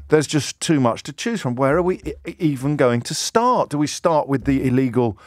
there's just too much to choose from. Where are we even going to start? Do we start with the illegal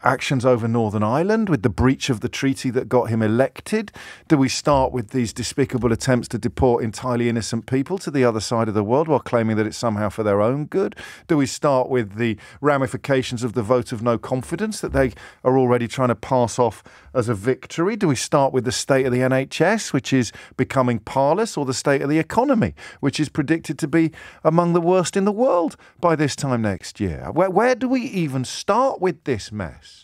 actions over Northern Ireland, with the breach of the treaty that got him elected? Do we start with these despicable attempts to deport entirely innocent people to the other side of the world while claiming that it's somehow for their own good? Do we start with the ramifications of the vote of no confidence that they are already trying to pass off as a victory? Do we start with the state of the NHS, which is becoming parlous, or the state of the economy, which is predicted to be among the worst in the world by this time next year? Where do we even start with this mess?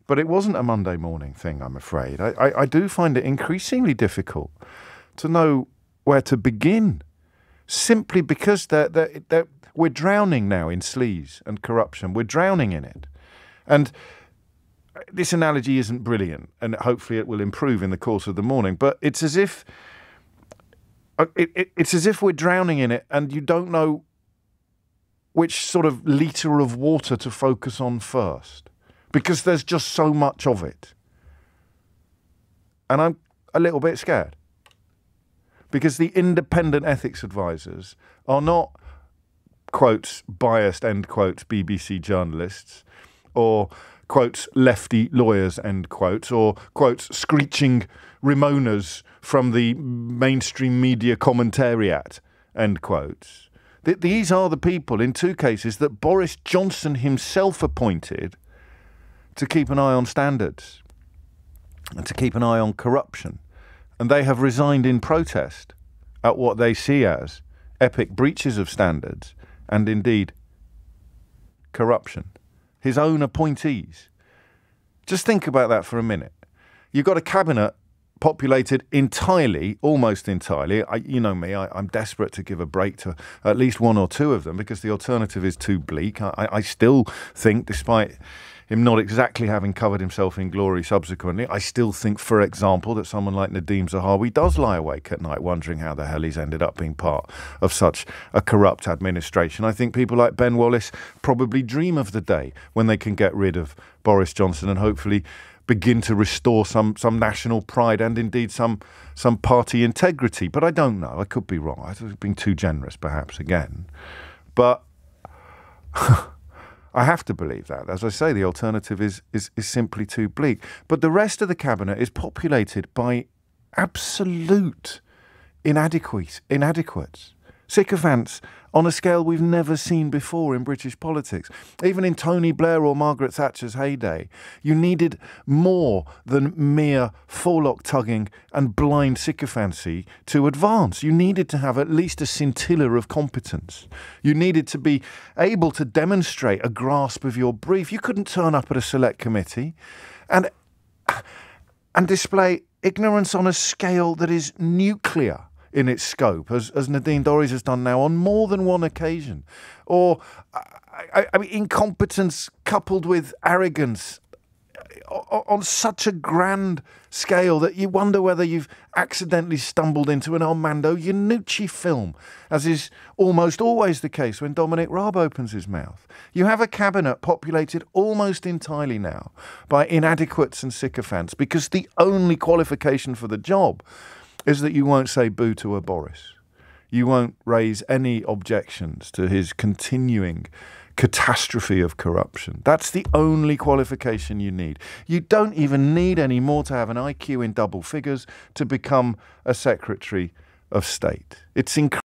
But it wasn't a Monday morning thing, I'm afraid. I do find it increasingly difficult to know where to begin, simply because we're drowning now in sleaze and corruption. We're drowning in it. And this analogy isn't brilliant, and hopefully it will improve in the course of the morning, but it's as if we're drowning in it and you don't know which sort of litre of water to focus on first, because there's just so much of it. And I'm a little bit scared, because the independent ethics advisors are not, quotes, biased, end quotes, BBC journalists, or, quotes, lefty lawyers, end quotes, or, quotes, screeching remoaners from the mainstream media commentariat, end quotes. These are the people, in two cases, that Boris Johnson himself appointed to keep an eye on standards and to keep an eye on corruption. And they have resigned in protest at what they see as epic breaches of standards and indeed corruption. His own appointees. Just think about that for a minute. You've got a cabinet populated entirely, almost entirely. You know me, I'm desperate to give a break to at least one or two of them, because the alternative is too bleak. I still think, despite him not exactly having covered himself in glory subsequently, I still think, for example, that someone like Nadeem Zahawi does lie awake at night wondering how the hell he's ended up being part of such a corrupt administration. I think people like Ben Wallace probably dream of the day when they can get rid of Boris Johnson and hopefully begin to restore some national pride and indeed some party integrity. But I don't know. I could be wrong. I've been too generous, perhaps, again. But I have to believe that. As I say, the alternative is simply too bleak. But the rest of the cabinet is populated by absolute inadequates. Sycophants on a scale we've never seen before in British politics. Even in Tony Blair or Margaret Thatcher's heyday, you needed more than mere forelock-tugging and blind sycophancy to advance. You needed to have at least a scintilla of competence. You needed to be able to demonstrate a grasp of your brief. You couldn't turn up at a select committee and display ignorance on a scale that is nuclear in its scope, as Nadine Dorries has done now on more than one occasion. Or, I mean, incompetence coupled with arrogance on such a grand scale that you wonder whether you've accidentally stumbled into an Armando Iannucci film, as is almost always the case when Dominic Raab opens his mouth. You have a cabinet populated almost entirely now by inadequates and sycophants, because the only qualification for the job is that you won't say boo to a Boris. You won't raise any objections to his continuing catastrophe of corruption. That's the only qualification you need. You don't even need any more to have an IQ in double figures to become a Secretary of State. It's incredible.